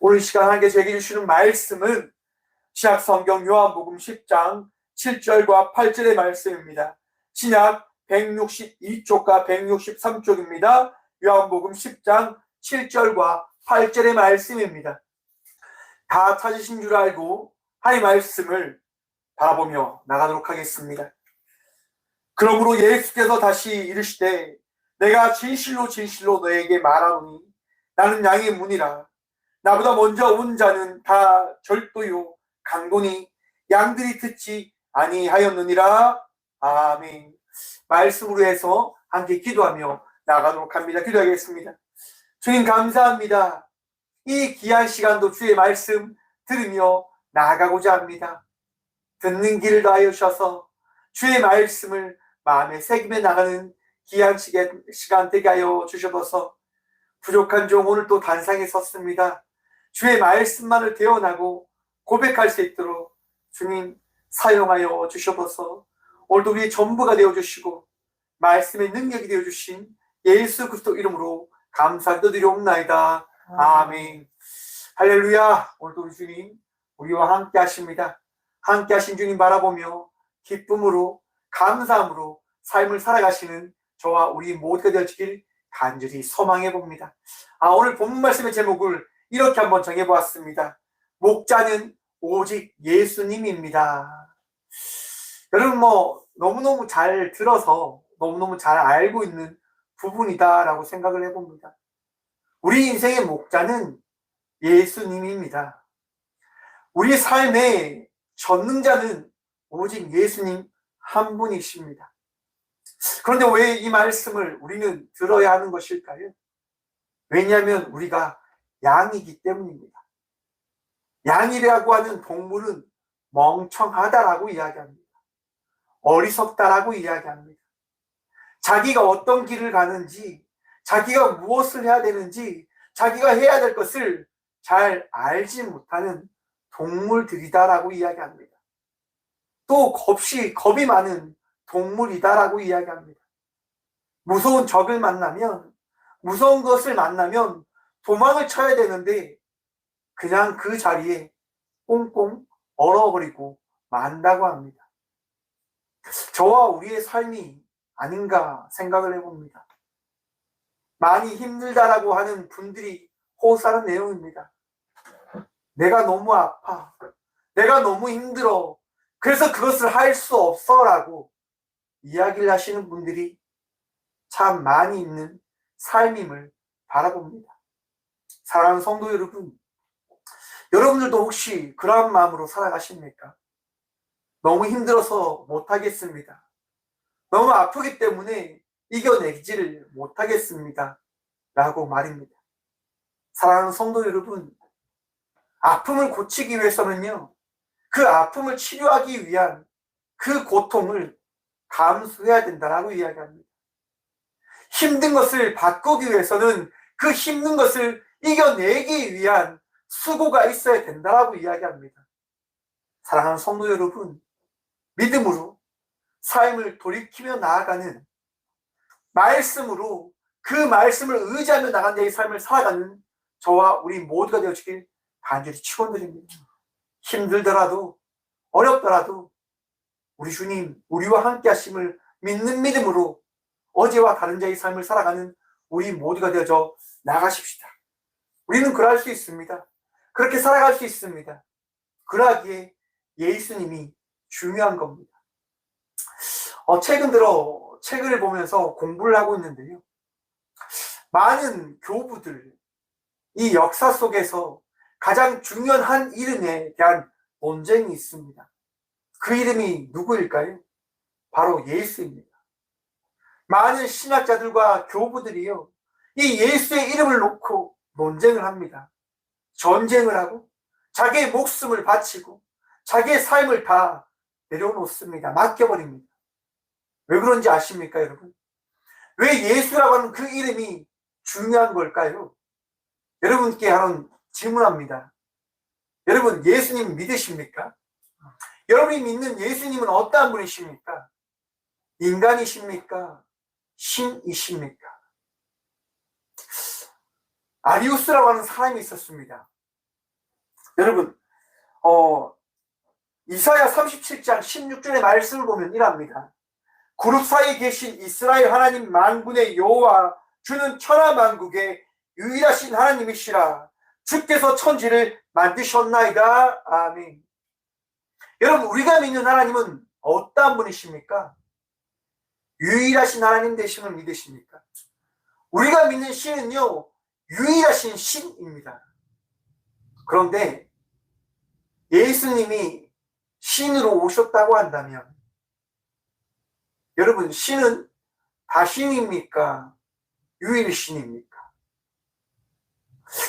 오늘 시간 함께 제게 주시는 말씀은 신약 성경 요한복음 10장 7절과 8절의 말씀입니다. 신약 162쪽과 163쪽입니다. 요한복음 10장 7절과 8절의 말씀입니다. 다 찾으신 줄 알고 하나님의 말씀을 바라보며 나가도록 하겠습니다. 그러므로 예수께서 다시 이르시되 내가 진실로 진실로 너에게 말하노니 나는 양의 문이라. 나보다 먼저 온 자는 다 절도요 강도니 양들이 듣지 아니하였느니라. 아멘. 말씀으로 해서 함께 기도하며 나가도록 합니다. 기도하겠습니다. 주님 감사합니다. 이 귀한 시간도 주의 말씀 들으며 나아가고자 합니다. 듣는 길을 다하여 주셔서 주의 말씀을 마음에 새기며 나가는 귀한 시간 되게 하여 주셔서 부족한 종 오늘 또 단상에 섰습니다. 주의 말씀만을 대언하고 고백할 수 있도록 주님 사용하여 주셔서 오늘도 우리의 전부가 되어주시고 말씀의 능력이 되어주신 예수 그리스도 이름으로 감사드리옵나이다. 아멘. 할렐루야. 오늘도 우리 주님 우리와 함께 하십니다. 함께 하신 주님 바라보며 기쁨으로 감사함으로 삶을 살아가시는 저와 우리 모두가 되어지길 간절히 소망해 봅니다. 오늘 본문 말씀의 제목을 이렇게 한번 정해보았습니다. 목자는 오직 예수님입니다. 여러분 너무너무 잘 들어서 너무너무 잘 알고 있는 부분이다라고 생각을 해봅니다. 우리 인생의 목자는 예수님입니다. 우리 삶의 전능자는 오직 예수님 한 분이십니다. 그런데 왜 이 말씀을 우리는 들어야 하는 것일까요? 왜냐하면 우리가 양이기 때문입니다. 양이라고 하는 동물은 멍청하다라고 이야기합니다. 어리석다라고 이야기합니다. 자기가 어떤 길을 가는지, 자기가 무엇을 해야 되는지, 자기가 해야 될 것을 잘 알지 못하는 동물들이다라고 이야기합니다. 또 겁이 많은 동물이다라고 이야기합니다. 무서운 적을 만나면, 무서운 것을 만나면 도망을 쳐야 되는데 그냥 그 자리에 꽁꽁 얼어버리고 만다고 합니다. 저와 우리의 삶이 아닌가 생각을 해봅니다. 많이 힘들다라고 하는 분들이 호소하는 내용입니다. 내가 너무 아파. 내가 너무 힘들어. 그래서 그것을 할 수 없어 라고 이야기를 하시는 분들이 참 많이 있는 삶임을 바라봅니다. 사랑하는 성도 여러분, 여러분들도 혹시 그러한 마음으로 살아가십니까? 너무 힘들어서 못하겠습니다. 너무 아프기 때문에 이겨내지를 못하겠습니다. 라고 말입니다. 사랑하는 성도 여러분, 아픔을 고치기 위해서는요, 그 아픔을 치료하기 위한 그 고통을 감수해야 된다라고 이야기합니다. 힘든 것을 바꾸기 위해서는 그 힘든 것을 이겨내기 위한 수고가 있어야 된다라고 이야기합니다. 사랑하는 성도 여러분, 믿음으로 삶을 돌이키며 나아가는 말씀으로 그 말씀을 의지하며 나가는 자의 삶을 살아가는 저와 우리 모두가 되어주길 간절히 축원드립니다. 힘들더라도 어렵더라도 우리 주님 우리와 함께 하심을 믿는 믿음으로 어제와 다른 자의 삶을 살아가는 우리 모두가 되어져 나가십시다. 우리는 그럴 수 있습니다. 그렇게 살아갈 수 있습니다. 그러기에 예수님이 중요한 겁니다. 최근 들어 책을 보면서 공부를 하고 있는데요. 많은 교부들, 이 역사 속에서 가장 중요한 한 이름에 대한 논쟁이 있습니다. 그 이름이 누구일까요? 바로 예수입니다. 많은 신학자들과 교부들이요, 이 예수의 이름을 놓고 논쟁을 합니다. 전쟁을 하고 자기의 목숨을 바치고 자기의 삶을 다 내려놓습니다. 맡겨버립니다. 왜 그런지 아십니까, 여러분? 왜 예수라고 하는 그 이름이 중요한 걸까요? 여러분께 하는 질문합니다. 여러분, 예수님 믿으십니까? 여러분이 믿는 예수님은 어떠한 분이십니까? 인간이십니까? 신이십니까? 아리우스라고 하는 사람이 있었습니다. 여러분, 이사야 37장 16절의 말씀을 보면 이랍니다. 그룹 사이에 계신 이스라엘 하나님 만군의 여호와 주는 천하만국의 유일하신 하나님이시라. 주께서 천지를 만드셨나이다. 아멘. 여러분, 우리가 믿는 하나님은 어떠한 분이십니까? 유일하신 하나님 되심을 믿으십니까? 우리가 믿는 신은요, 유일하신 신입니다. 그런데 예수님이 신으로 오셨다고 한다면, 여러분, 신은 다 신입니까? 유일신입니까?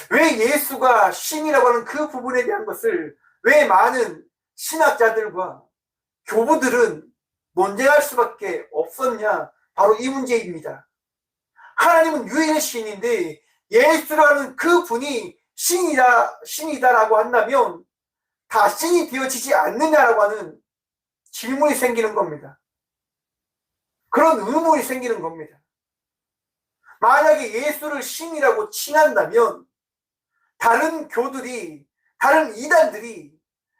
왜 예수가 신이라고 하는 그 부분에 대한 것을 왜 많은 신학자들과 교부들은 논쟁할 수밖에 없었냐? 바로 이 문제입니다. 하나님은 유일의 신인데 예수라는 그 분이 신이다라고 한다면 다 신이 되어지지 않느냐라고 하는 질문이 생기는 겁니다. 그런 의문이 생기는 겁니다. 만약에 예수를 신이라고 칭한다면 다른 교들이, 다른 이단들이,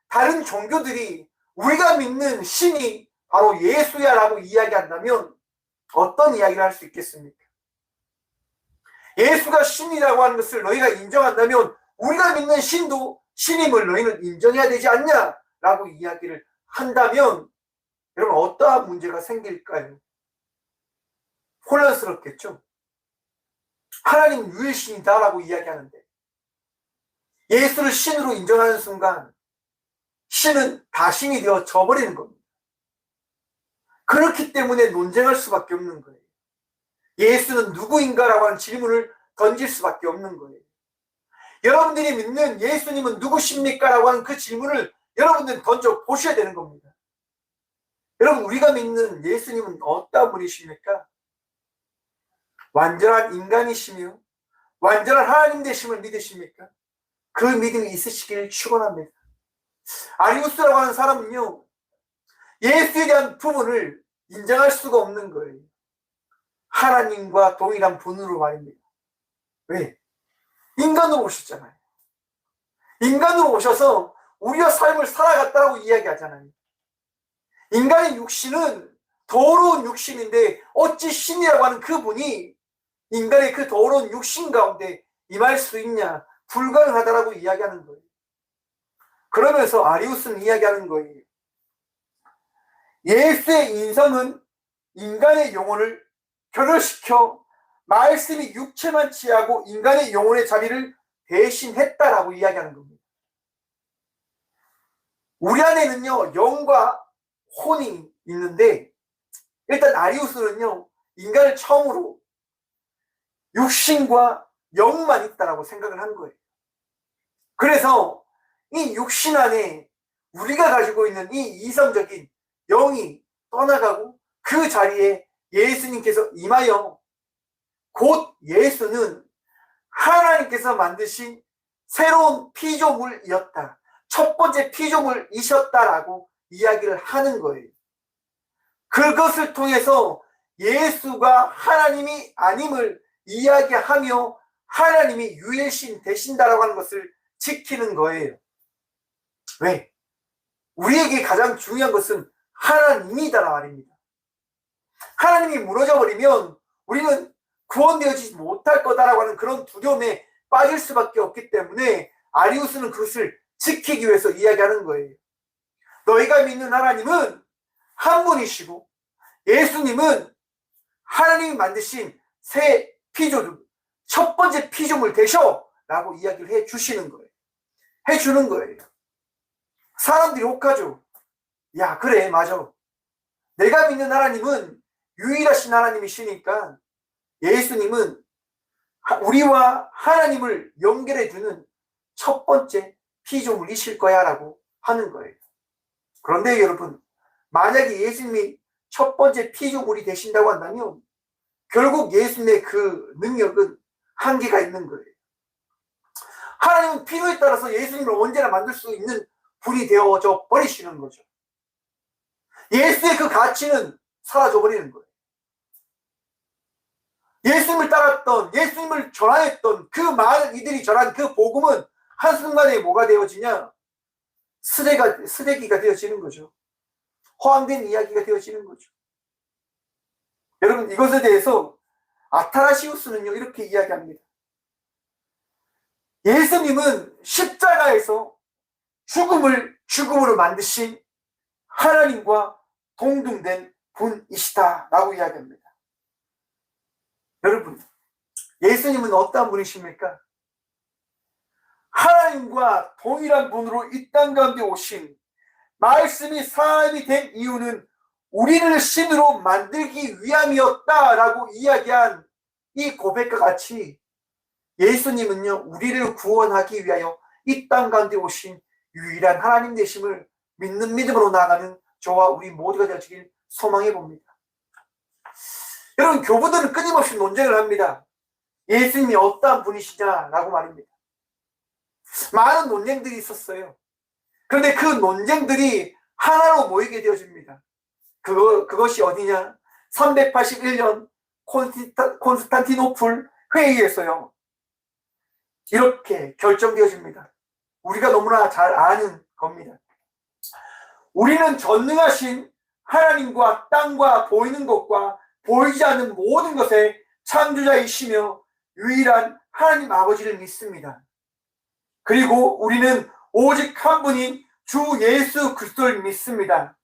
다른 종교들이 우리가 믿는 신이 바로 예수야라고 이야기한다면 어떤 이야기를 할 수 있겠습니까? 예수가 신이라고 하는 것을 너희가 인정한다면 우리가 믿는 신도 신임을 너희는 인정해야 되지 않냐라고 이야기를 한다면 여러분 어떠한 문제가 생길까요? 혼란스럽겠죠? 하나님 유일신이다라고 이야기하는데 예수를 신으로 인정하는 순간 신은 다 신이 되어 져버리는 겁니다. 그렇기 때문에 논쟁할 수밖에 없는 거예요. 예수는 누구인가라고 하는 질문을 던질 수밖에 없는 거예요. 여러분들이 믿는 예수님은 누구십니까? 라고 하는 그 질문을 여러분들은 던져 보셔야 되는 겁니다. 여러분, 우리가 믿는 예수님은 어떤 분이십니까? 완전한 인간이시며 완전한 하나님 되심을 믿으십니까? 그 믿음이 있으시길 축원합니다. 아리우스라고 하는 사람은요, 예수에 대한 부분을 인정할 수가 없는 거예요. 하나님과 동일한 분으로 말입니다. 왜? 인간으로 오셨잖아요. 인간으로 오셔서 우리가 삶을 살아갔다라고 이야기하잖아요. 인간의 육신은 더러운 육신인데 어찌 신이라고 하는 그분이 인간의 그 더러운 육신 가운데 임할 수 있냐? 불가능하다라고 이야기하는 거예요. 그러면서 아리우스는 이야기하는 거예요. 예수의 인성은 인간의 영혼을 결여시켜 말씀이 육체만 취하고 인간의 영혼의 자리를 대신했다라고 이야기하는 겁니다. 우리 안에는요, 영과 혼이 있는데 일단 아리우스는요, 인간을 처음으로 육신과 영만 있다라고 생각을 한 거예요. 그래서 이 육신 안에 우리가 가지고 있는 이 이성적인 영이 떠나가고 그 자리에 예수님께서 임하여 곧 예수는 하나님께서 만드신 새로운 피조물이었다. 첫 번째 피조물이셨다라고 이야기를 하는 거예요. 그것을 통해서 예수가 하나님이 아님을 이야기하며 하나님이 유일신 되신다라고 하는 것을 지키는 거예요. 왜? 우리에게 가장 중요한 것은 하나님이다라 말입니다. 하나님이 무너져버리면 우리는 구원되어지지 못할 거다라고 하는 그런 두려움에 빠질 수밖에 없기 때문에 아리우스는 그것을 지키기 위해서 이야기하는 거예요. 너희가 믿는 하나님은 한 분이시고 예수님은 하나님이 만드신 새 피조물, 첫 번째 피조물 되셔 라고 이야기를 해주시는 거예요. 해주는 거예요. 사람들이 혹하죠. 야, 그래, 맞아. 내가 믿는 하나님은 유일하신 하나님이시니까 예수님은 우리와 하나님을 연결해주는 첫 번째 피조물이실 거야 라고 하는 거예요. 그런데 여러분, 만약에 예수님이 첫 번째 피조물이 되신다고 한다면 결국 예수님의 그 능력은 한계가 있는 거예요. 하나님은 필요에 따라서 예수님을 언제나 만들 수 있는 분이 되어져 버리시는 거죠. 예수의 그 가치는 사라져 버리는 거예요. 예수님을 따랐던, 예수님을 전하였던 그 많은 이들이 전한 그 복음은 한순간에 뭐가 되어지냐? 쓰레기가 되어지는 거죠. 허황된 이야기가 되어지는 거죠. 여러분, 이것에 대해서 아타나시우스는요, 이렇게 이야기합니다. 예수님은 십자가에서 죽음으로 만드신 하나님과 동등된 분이시다라고 이야기합니다. 여러분, 예수님은 어떠한 분이십니까? 하나님과 동일한 분으로 이 땅 가운데 오신, 말씀이 사람이 된 이유는 우리를 신으로 만들기 위함이었다라고 이야기한 이 고백과 같이 예수님은요, 우리를 구원하기 위하여 이 땅 가운데 오신 유일한 하나님 되심을 믿는 믿음으로 나아가는 저와 우리 모두가 되어지길 소망해 봅니다. 여러분, 교부들은 끊임없이 논쟁을 합니다. 예수님이 어떠한 분이시냐라고 말입니다. 많은 논쟁들이 있었어요. 그런데 그 논쟁들이 하나로 모이게 되어집니다. 그것이 어디냐? 381년 콘스탄티노플 회의에서요, 이렇게 결정되어집니다. 우리가 너무나 잘 아는 겁니다. 우리는 전능하신 하나님과 땅과 보이는 것과 보이지 않는 모든 것의 창조자이시며 유일한 하나님 아버지를 믿습니다. 그리고 우리는 오직 한 분인 주 예수 그리스도를 믿습니다.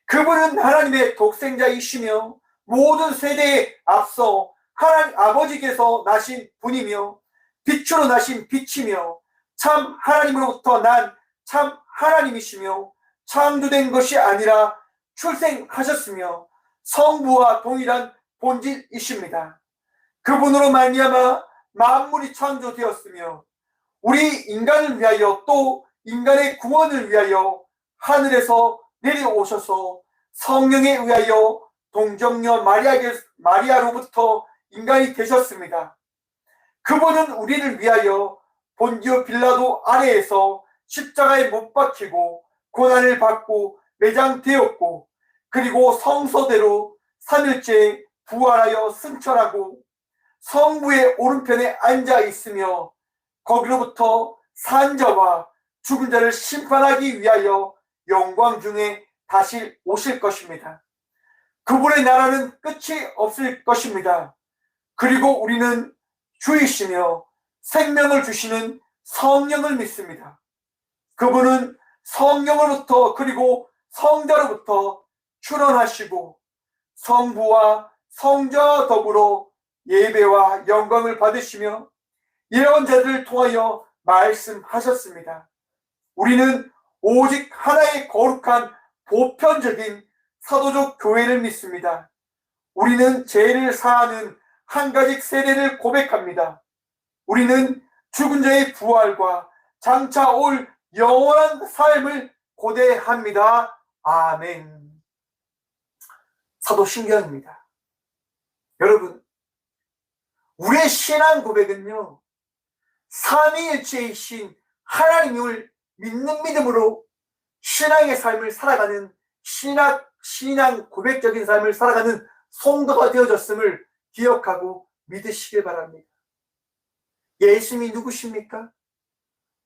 그분은 하나님의 독생자이시며 모든 세대에 앞서 하나님 아버지께서 나신 분이며 빛으로 나신 빛이며 참 하나님으로부터 난 참 하나님이시며 창조된 것이 아니라 출생하셨으며 성부와 동일한 본질이십니다. 그분으로 말미암아 만물이 창조되었으며 우리 인간을 위하여 또 인간의 구원을 위하여 하늘에서 내려오셔서 성령에 의하여 동정녀 마리아로부터 인간이 되셨습니다. 그분은 우리를 위하여 본디오 빌라도 아래에서 십자가에 못 박히고 고난을 받고 매장되었고, 그리고 성서대로 3일째 부활하여 승천하고 성부의 오른편에 앉아 있으며 거기로부터 산자와 죽은 자를 심판하기 위하여 영광 중에 다시 오실 것입니다. 그분의 나라는 끝이 없을 것입니다. 그리고 우리는 주이시며 생명을 주시는 성령을 믿습니다. 그분은 성령으로부터 그리고 성자로부터 출원하시고 성부와 성자와 더불어 예배와 영광을 받으시며 예언자들을 통하여 말씀하셨습니다. 우리는 오직 하나의 거룩한 보편적인 사도적 교회를 믿습니다. 우리는 죄를 사하는 한 가지 세례를 고백합니다. 우리는 죽은 자의 부활과 장차 올 영원한 삶을 고대합니다. 아멘. 사도신경입니다. 여러분, 우리의 신앙 고백은요, 삼위일체이신 하나님을 믿는 믿음으로 신앙의 삶을 살아가는 신앙 고백적인 삶을 살아가는 성도가 되어졌음을 기억하고 믿으시길 바랍니다. 예수님이 누구십니까?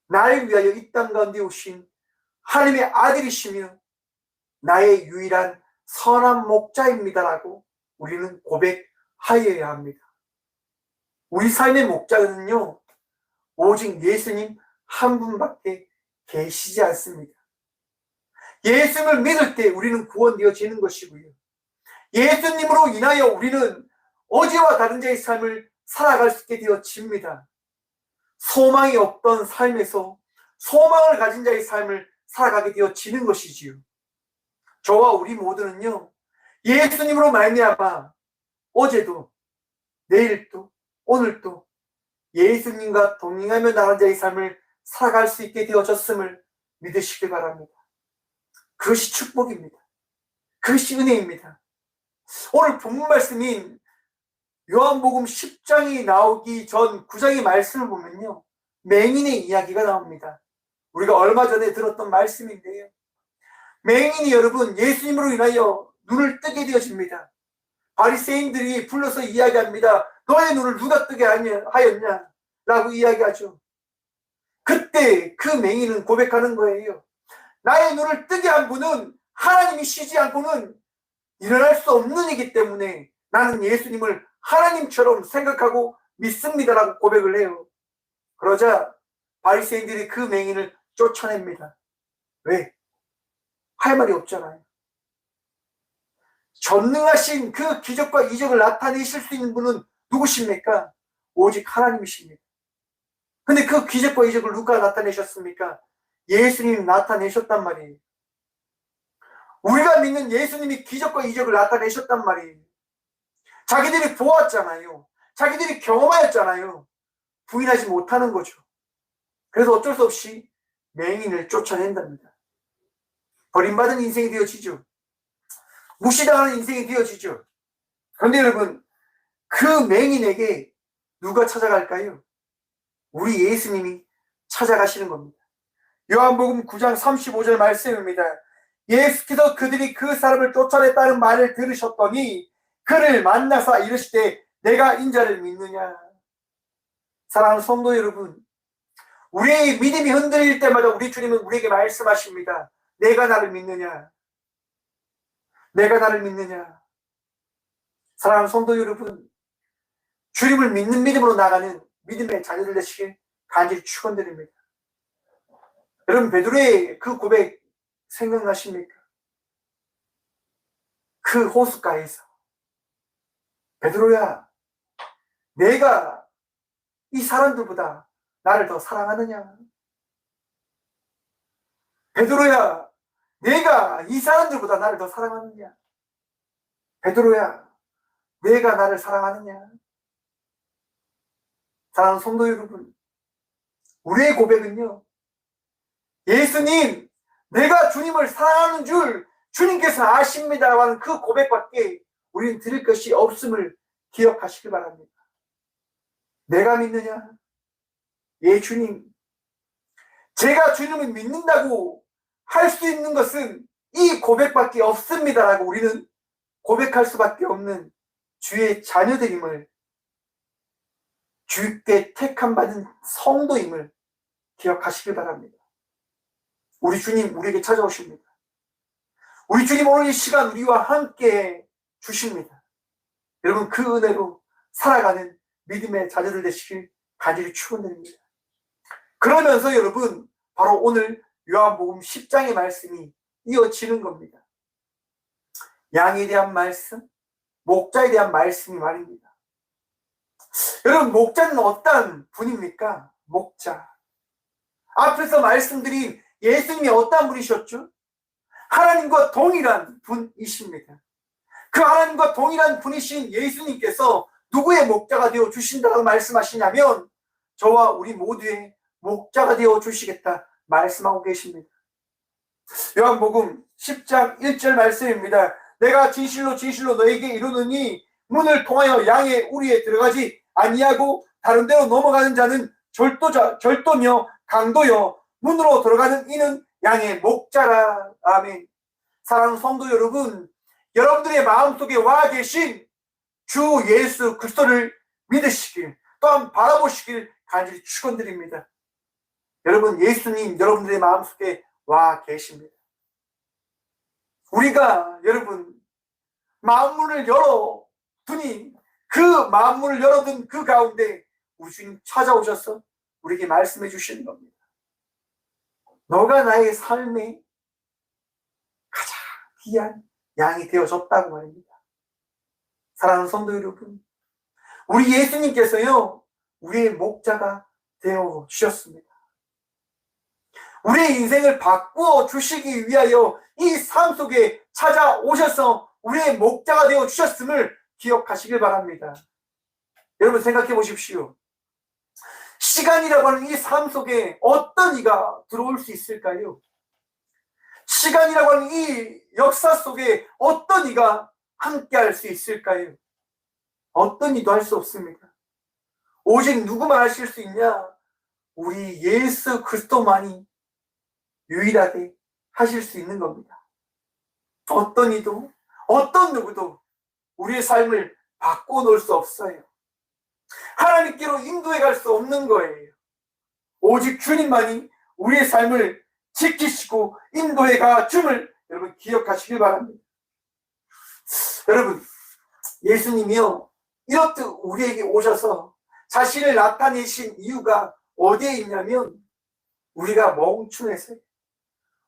나를 위하여 이 땅 가운데 오신 하나님의 아들이시며 나의 유일한 선한 목자입니다라고 우리는 고백하여야 합니다. 우리 삶의 목자는요, 오직 예수님 한 분밖에 계시지 않습니다. 예수님을 믿을 때 우리는 구원되어지는 것이고요, 예수님으로 인하여 우리는 어제와 다른 자의 삶을 살아갈 수 있게 되어집니다. 소망이 없던 삶에서 소망을 가진 자의 삶을 살아가게 되어지는 것이지요. 저와 우리 모두는요, 예수님으로 말미암아 어제도 내일도 오늘도 예수님과 동행하며 나간 자의 삶을 살아갈 수 있게 되어졌음을 믿으시길 바랍니다. 그것이 축복입니다. 그것이 은혜입니다. 오늘 본문 말씀인 요한복음 10장이 나오기 전 9장의 말씀을 보면요, 맹인의 이야기가 나옵니다. 우리가 얼마 전에 들었던 말씀인데요, 맹인이 여러분 예수님으로 인하여 눈을 뜨게 되어집니다. 바리새인들이 불러서 이야기합니다. 너의 눈을 누가 뜨게 하였냐? 라고 이야기하죠. 그때 그때 그 맹인은 고백하는 거예요. 나의 눈을 뜨게 한 분은 하나님이시지 않고는 일어날 수 없는 이기 때문에 나는 예수님을 하나님처럼 생각하고 믿습니다라고 고백을 해요. 그러자 바리새인들이 그 맹인을 쫓아냅니다. 왜? 할 말이 없잖아요. 전능하신 그 기적과 이적을 나타내실 수 있는 분은 누구십니까? 오직 하나님이십니다. 근데 그 기적과 이적을 누가 나타내셨습니까? 예수님이 나타내셨단 말이에요. 우리가 믿는 예수님이 기적과 이적을 나타내셨단 말이에요. 자기들이 보았잖아요. 자기들이 경험하였잖아요. 부인하지 못하는 거죠. 그래서 어쩔 수 없이 맹인을 쫓아낸답니다. 버림받은 인생이 되어지죠. 무시당하는 인생이 되어지죠. 그런데 여러분, 그 맹인에게 누가 찾아갈까요? 우리 예수님이 찾아가시는 겁니다. 요한복음 9장 35절 말씀입니다. 예수께서 그들이 그 사람을 쫓아냈다는 말을 들으셨더니 그를 만나사 이르시되 내가 인자를 믿느냐. 사랑하는 성도 여러분, 우리의 믿음이 흔들릴 때마다 우리 주님은 우리에게 말씀하십니다. 내가 나를 믿느냐? 내가 나를 믿느냐? 사랑하는 성도 여러분, 주님을 믿는 믿음으로 나가는 믿음의 자녀들 되시길 간절히 축원드립니다. 여러분, 베드로의 그 고백 생각나십니까? 그 호숫가에서 베드로야, 내가 이 사람들보다 나를 더 사랑하느냐? 베드로야, 내가 이 사람들보다 나를 더 사랑하느냐? 베드로야, 내가 나를 사랑하느냐? 사랑하는 성도 여러분, 우리의 고백은요, 예수님, 내가 주님을 사랑하는 줄 주님께서 아십니다라고 하는 그 고백밖에 우리는 드릴 것이 없음을 기억하시기 바랍니다. 내가 믿느냐? 예, 주님. 제가 주님을 믿는다고 할 수 있는 것은 이 고백밖에 없습니다라고 우리는 고백할 수밖에 없는 주의 자녀들임을, 주께 택함 받은 성도임을 기억하시길 바랍니다. 우리 주님 우리에게 찾아오십니다. 우리 주님 오늘 이 시간 우리와 함께 주십니다. 여러분, 그 은혜로 살아가는 믿음의 자녀들 되시길 간절히 축원드립니다. 그러면서 여러분, 바로 오늘 요한복음 10장의 말씀이 이어지는 겁니다. 양에 대한 말씀, 목자에 대한 말씀이 말입니다. 여러분, 목자는 어떤 분입니까? 목자. 앞에서 말씀드린 예수님이 어떤 분이셨죠? 하나님과 동일한 분이십니다. 그 하나님과 동일한 분이신 예수님께서 누구의 목자가 되어 주신다고 말씀하시냐면 저와 우리 모두의 목자가 되어 주시겠다 말씀하고 계십니다. 요한복음 10장 1절 말씀입니다. 내가 진실로 진실로 너에게 이르노니 문을 통하여 양의 우리에 들어가지 아니하고 다른 데로 넘어가는 자는 절도며 강도여 문으로 들어가는 이는 양의 목자라. 아멘. 사랑하는 성도 여러분, 여러분들의 마음속에 와 계신 주 예수 그리스도를 믿으시길, 또한 바라보시길 간절히 축원드립니다. 여러분, 예수님 여러분들의 마음속에 와 계십니다. 우리가 여러분 마음문을 열어두니 그 마음문을 열어둔 그 가운데 우리 주님 찾아오셔서 우리에게 말씀해 주시는 겁니다. 너가 나의 삶의 가장 귀한 양이 되어졌다고 말입니다. 사랑하는 성도 여러분, 우리 예수님께서요 우리의 목자가 되어 주셨습니다. 우리의 인생을 바꾸어 주시기 위하여 이 삶 속에 찾아오셔서 우리의 목자가 되어 주셨음을 기억하시길 바랍니다. 여러분, 생각해 보십시오. 시간이라고 하는 이 삶 속에 어떤 이가 들어올 수 있을까요? 시간이라고 하는 이 역사 속에 어떤 이가 함께 할 수 있을까요? 어떤 이도 할 수 없습니다. 오직 누구만 하실 수 있냐? 우리 예수 그리스도만이 유일하게 하실 수 있는 겁니다. 어떤 이도 어떤 누구도 우리의 삶을 바꿔 놓을 수 없어요. 하나님께로 인도해 갈 수 없는 거예요. 오직 주님만이 우리의 삶을 지키시고 인도해 가 줌을 여러분 기억하시길 바랍니다. 여러분, 예수님이요 이렇듯 우리에게 오셔서 자신을 나타내신 이유가 어디에 있냐면 우리가 멍충해서,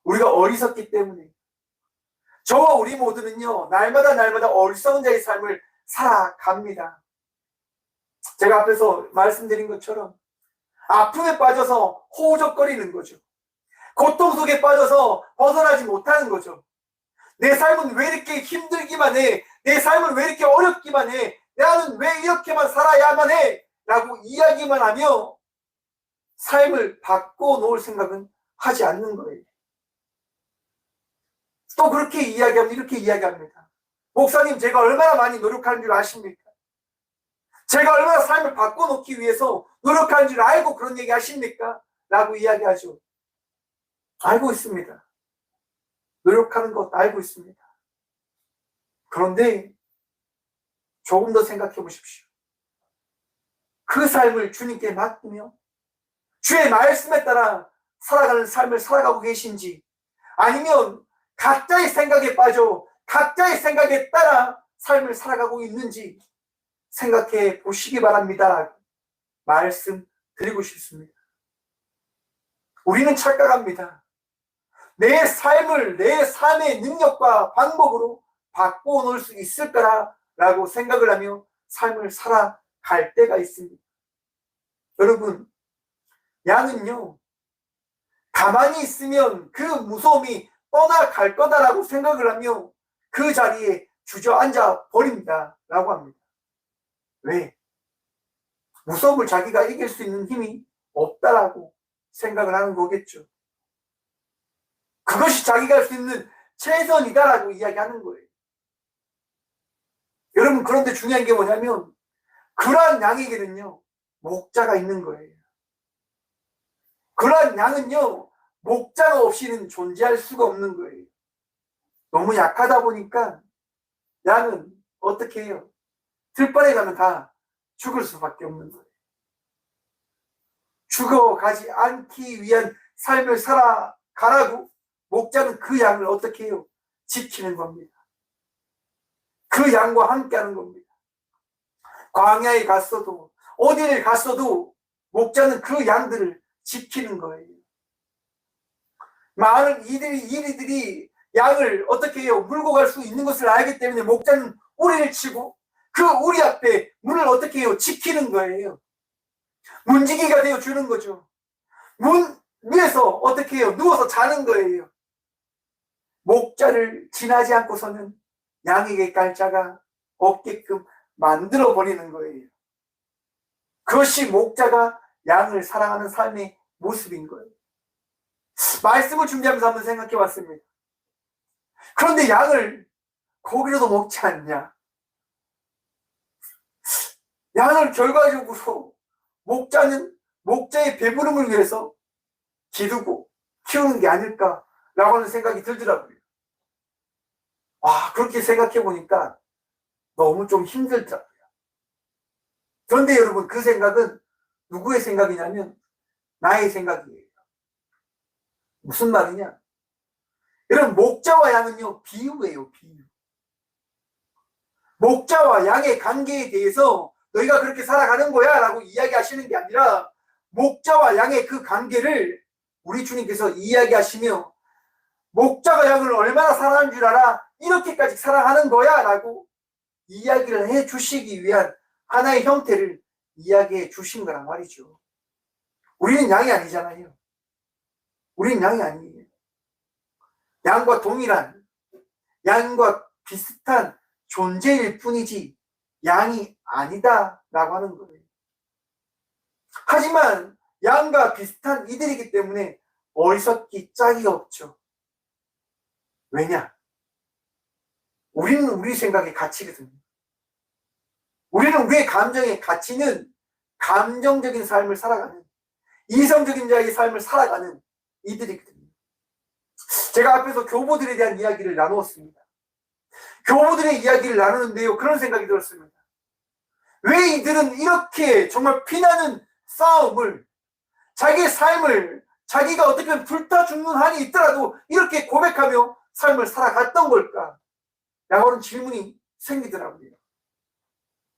우리가 어리석기 때문에. 저와 우리 모두는요 날마다 어리석은 자의 삶을 살아갑니다. 제가 앞에서 말씀드린 것처럼 아픔에 빠져서 호적거리는 거죠. 고통 속에 빠져서 벗어나지 못하는 거죠. 내 삶은 왜 이렇게 힘들기만 해? 내 삶은 왜 이렇게 어렵기만 해? 나는 왜 이렇게만 살아야만 해? 라고 이야기만 하며 삶을 바꿔놓을 생각은 하지 않는 거예요. 또 그렇게 이야기하면 이렇게 이야기합니다. 목사님, 제가 얼마나 많이 노력하는 줄 아십니까? 제가 얼마나 삶을 바꿔놓기 위해서 노력하는 줄 알고 그런 얘기 하십니까? 라고 이야기하죠. 알고 있습니다. 노력하는 것 알고 있습니다. 그런데 조금 더 생각해 보십시오. 그 삶을 주님께 맡기며 주의 말씀에 따라 살아가는 삶을 살아가고 계신지, 아니면 각자의 생각에 빠져 각자의 생각에 따라 삶을 살아가고 있는지 생각해 보시기 바랍니다. 말씀드리고 싶습니다. 우리는 착각합니다. 내 삶을 내 삶의 능력과 방법으로 바꿔놓을 수 있을까라고 생각을 하며 삶을 살아갈 때가 있습니다. 여러분, 양은요 가만히 있으면 그 무서움이 떠나갈 거다라고 생각을 하며 그 자리에 주저앉아 버립니다 라고 합니다. 왜? 무서움을 자기가 이길 수 있는 힘이 없다라고 생각을 하는 거겠죠. 그것이 자기가 할 수 있는 최선이다라고 이야기하는 거예요. 여러분, 그런데 중요한 게 뭐냐면 그러한 양에게는요 목자가 있는 거예요. 그러한 양은요 목자가 없이는 존재할 수가 없는 거예요. 너무 약하다 보니까 양은 어떻게 해요? 들판에 가면 다 죽을 수밖에 없는 거예요. 죽어가지 않기 위한 삶을 살아가라고 목자는 그 양을 어떻게 해요? 지키는 겁니다. 그 양과 함께 하는 겁니다. 광야에 갔어도 어디를 갔어도 목자는 그 양들을 지키는 거예요. 많은 이리들이 양을 어떻게 해요? 물고 갈 수 있는 것을 알기 때문에 목자는 우리를 치고 그 우리 앞에 문을 어떻게 해요? 지키는 거예요. 문지기가 되어 주는 거죠. 문 위에서 어떻게 해요? 누워서 자는 거예요. 목자를 지나지 않고서는 양에게 깔 자가 없게끔 만들어 버리는 거예요. 그것이 목자가 양을 사랑하는 삶의 모습인 거예요. 말씀을 준비하면서 한번 생각해 봤습니다. 그런데 양을 고기로도 먹지 않냐? 양을 결과적으로 목자는 목자의 배부름을 위해서 기르고 키우는 게 아닐까라고 하는 생각이 들더라고요. 그렇게 생각해 보니까 너무 좀 힘들더라고요. 그런데 여러분, 그 생각은 누구의 생각이냐면 나의 생각이에요. 무슨 말이냐? 여러분, 목자와 양은요 비유예요. 비유. 목자와 양의 관계에 대해서 너희가 그렇게 살아가는 거야 라고 이야기하시는 게 아니라 목자와 양의 그 관계를 우리 주님께서 이야기하시며 목자가 양을 얼마나 사랑하는 줄 알아? 이렇게까지 사랑하는 거야 라고 이야기를 해 주시기 위한 하나의 형태를 이야기해 주신 거란 말이죠. 우리는 양이 아니잖아요. 우리는 양이 아니에요. 양과 동일한, 양과 비슷한 존재일 뿐이지 양이 아니다라고 하는 거예요. 하지만 양과 비슷한 이들이기 때문에 어리석기 짝이 없죠. 왜냐? 우리는 우리 생각의 가치거든요. 우리는 우리의 감정의 가치는 감정적인 삶을 살아가는, 이성적인 자의 삶을 살아가는 이들이거든요. 제가 앞에서 교보들에 대한 이야기를 나누었습니다. 교보들의 이야기를 나누는데요, 그런 생각이 들었습니다. 왜 이들은 이렇게 정말 피나는 싸움을, 자기의 삶을 자기가 어떻게 보면 불타 죽는 한이 있더라도 이렇게 고백하며 삶을 살아갔던 걸까? 라고 하는 질문이 생기더라고요.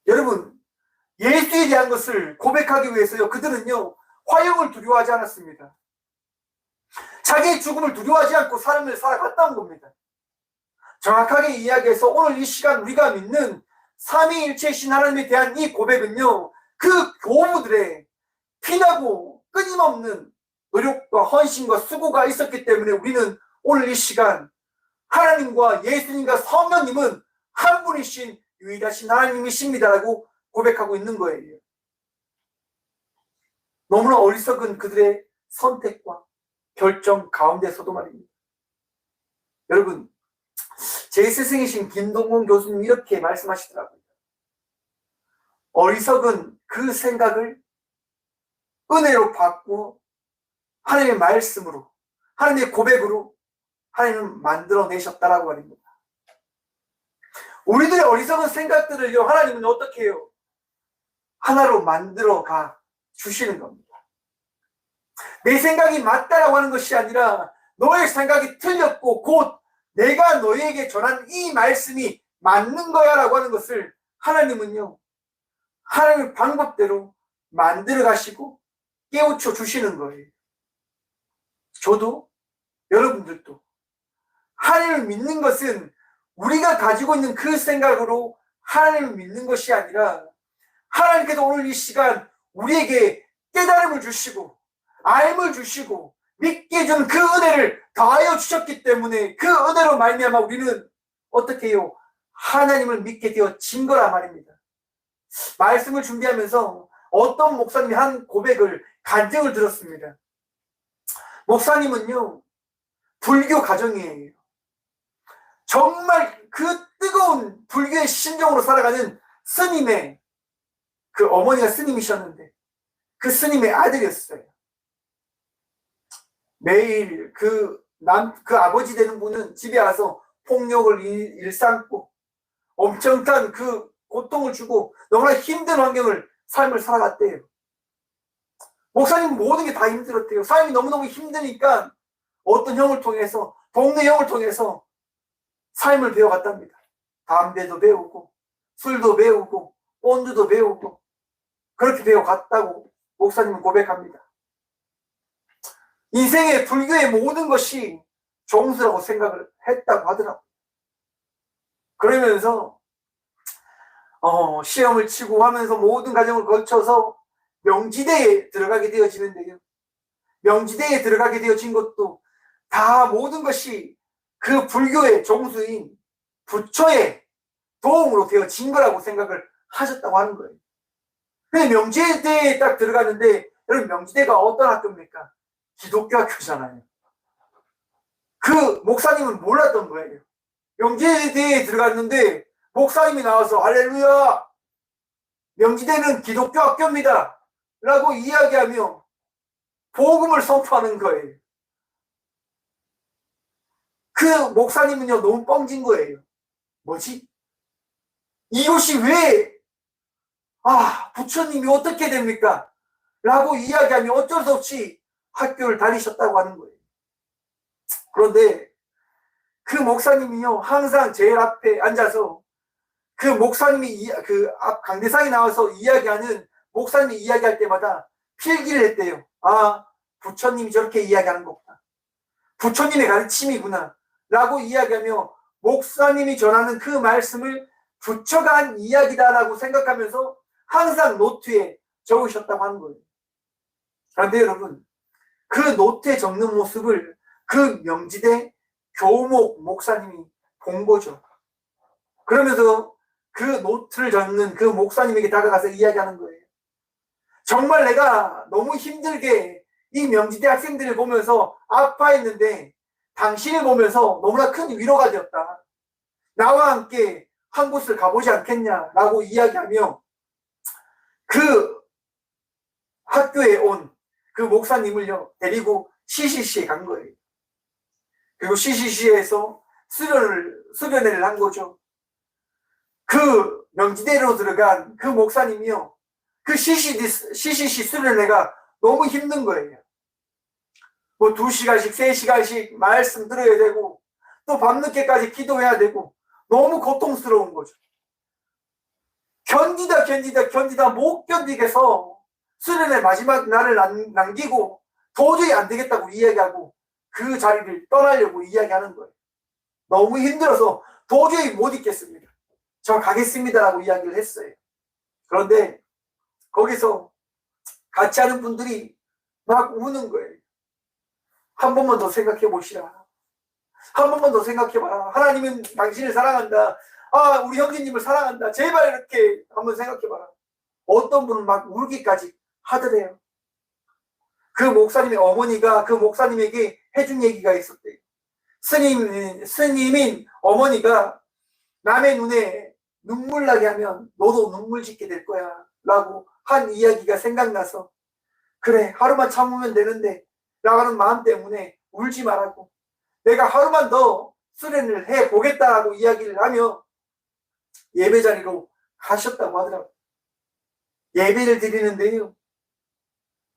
여러분, 예수에 대한 것을 고백하기 위해서요, 그들은요, 화형을 두려워하지 않았습니다. 자기의 죽음을 두려워하지 않고 삶을 살아갔다는 겁니다. 정확하게 이야기해서 오늘 이 시간 우리가 믿는 삼위일체이신 하나님에 대한 이 고백은요, 그 교우들의 피나고 끊임없는 노력과 헌신과 수고가 있었기 때문에 우리는 오늘 이 시간 하나님과 예수님과 성령님은 한 분이신 유일하신 하나님이십니다라고 고백하고 있는 거예요. 너무나 어리석은 그들의 선택과 결정 가운데서도 말입니다. 여러분, 제 스승이신 김동건 교수님 이렇게 말씀하시더라고요. 어리석은 그 생각을 은혜로 바꾸어 하나님의 말씀으로, 하나님의 고백으로 하나님은 만들어내셨다라고 말입니다. 우리들의 어리석은 생각들을요, 하나님은 어떻게 해요? 하나로 만들어가 주시는 겁니다. 내 생각이 맞다라고 하는 것이 아니라 너의 생각이 틀렸고 곧 내가 너에게 전한 이 말씀이 맞는 거야 라고 하는 것을 하나님은요, 하나님의 방법대로 만들어 가시고 깨우쳐 주시는 거예요. 저도 여러분들도 하나님을 믿는 것은 우리가 가지고 있는 그 생각으로 하나님을 믿는 것이 아니라 하나님께서 오늘 이 시간 우리에게 깨달음을 주시고 알을 주시고 믿게 해주는 그 은혜를 더하여 주셨기 때문에 그 은혜로 말미암아 우리는 어떻게 해요? 하나님을 믿게 되어진 거란 말입니다. 말씀을 준비하면서 어떤 목사님이 한 고백을 간증을 들었습니다. 목사님은요, 불교 가정이에요. 정말 그 뜨거운 불교의 심정으로 살아가는 스님의 그 어머니가 스님이셨는데 그 스님의 아들이었어요. 매일 그 아버지 되는 분은 집에 와서 폭력을 일삼고 엄청난 그 고통을 주고 너무나 힘든 삶을 살아갔대요. 목사님 모든 게 다 힘들었대요. 삶이 너무너무 힘드니까 어떤 형을 통해서, 동네 형을 통해서 삶을 배워갔답니다. 담배도 배우고 술도 배우고 본드도 배우고 그렇게 배워갔다고 목사님은 고백합니다. 인생의 불교의 모든 것이 종수라고 생각을 했다고 하더라고요. 그러면서 시험을 치고 하면서 모든 과정을 거쳐서 명지대에 들어가게 되어지는데요. 명지대에 들어가게 되어진 것도 다 모든 것이 그 불교의 종수인 부처의 도움으로 되어진 거라고 생각을 하셨다고 하는 거예요. 근데 명지대에 딱 들어갔는데 여러분, 명지대가 어떤 학교입니까? 기독교 학교잖아요. 그 목사님은 몰랐던 거예요. 명지대에 들어갔는데 목사님이 나와서 할렐루야, 명지대는 기독교 학교입니다 라고 이야기하며 복음을 선포하는 거예요. 그 목사님은요, 너무 뻥진 거예요. 뭐지? 이곳이 왜 부처님이 어떻게 됩니까? 라고 이야기하며 어쩔 수 없이 학교를 다니셨다고 하는 거예요. 그런데 그 목사님이요, 항상 제일 앞에 앉아서 그 목사님이 그 앞 강대상에 나와서 이야기하는 목사님이 이야기할 때마다 필기를 했대요. 부처님이 저렇게 이야기하는 거구나. 부처님의 가르침이구나. 라고 이야기하며 목사님이 전하는 그 말씀을 부처가 한 이야기다라고 생각하면서 항상 노트에 적으셨다고 하는 거예요. 그런데 여러분, 그 노트에 적는 모습을 그 명지대 교목 목사님이 본 거죠. 그러면서 그 노트를 적는 그 목사님에게 다가가서 이야기하는 거예요. 정말 내가 너무 힘들게 이 명지대 학생들을 보면서 아파했는데 당신을 보면서 너무나 큰 위로가 되었다. 나와 함께 한 곳을 가보지 않겠냐라고 이야기하며 그 학교에 온 그 목사님을요, 데리고 CCC에 간 거예요. 그리고 CCC에서 수련회를 한 거죠. 그 명지대로 들어간 그 목사님이요, 그 CCC 수련회가 너무 힘든 거예요. 뭐 2시간씩 3시간씩 말씀 들어야 되고 또 밤늦게까지 기도해야 되고 너무 고통스러운 거죠. 견디다 못 견디겠어 수련의 마지막 날을 남기고 도저히 안 되겠다고 이야기하고 그 자리를 떠나려고 이야기하는 거예요. 너무 힘들어서 도저히 못 있겠습니다. 저 가겠습니다라고 이야기를 했어요. 그런데 거기서 같이 하는 분들이 막 우는 거예요. 한 번만 더 생각해 보시라. 한 번만 더 생각해봐라. 하나님은 당신을 사랑한다. 아, 우리 형제님을 사랑한다. 제발 이렇게 한번 생각해봐라. 어떤 분은 막 울기까지 하더래요. 그 목사님의 어머니가 그 목사님에게 해준 얘기가 있었대요. 스님인 어머니가 남의 눈에 눈물 나게 하면 너도 눈물 짓게 될 거야 라고 한 이야기가 생각나서 그래 하루만 참으면 되는데 라는 마음 때문에 울지 말라고 내가 하루만 더 수련을 해보겠다라고 이야기를 하며 예배 자리로 가셨다고 하더라고요. 예배를 드리는데요.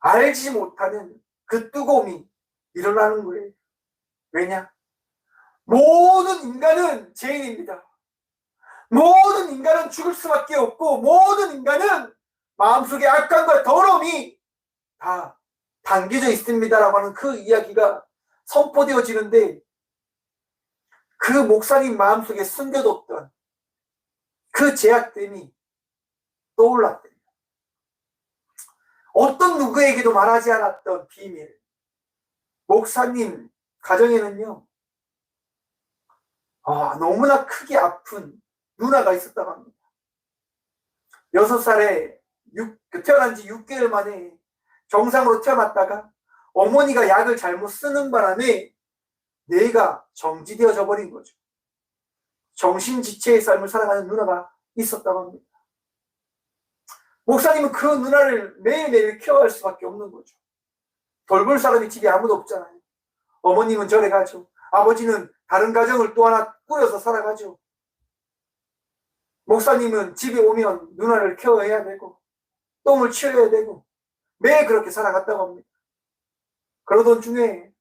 알지 못하는 그 뜨거움이 일어나는 거예요. 왜냐? 모든 인간은 죄인입니다. 모든 인간은 죽을 수밖에 없고 모든 인간은 마음속에 악감과 더러움이 다 담겨져 있습니다라고 하는 그 이야기가 선포되어지는데 그 목사님 마음속에 숨겨뒀던 그 죄악됨이 떠올랐대요. 어떤 누구에게도 말하지 않았던 비밀. 목사님 가정에는요. 너무나 크게 아픈 누나가 있었다고 합니다. 6살에 태어난 지 6개월 만에 정상으로 태어났다가 어머니가 약을 잘못 쓰는 바람에 뇌가 정지되어져 버린 거죠. 정신지체의 삶을 살아가는 누나가 있었다고 합니다. 목사님은 그 누나를 매일매일 케어할 수밖에 없는 거죠. 돌볼 사람이 집에 아무도 없잖아요. 어머님은 절에 가죠. 아버지는 다른 가정을 또 하나 꾸려서 살아가죠. 목사님은 집에 오면 누나를 케어해야 되고 똥을 치워야 되고 매일 그렇게 살아갔다고 합니다. 그러던 중에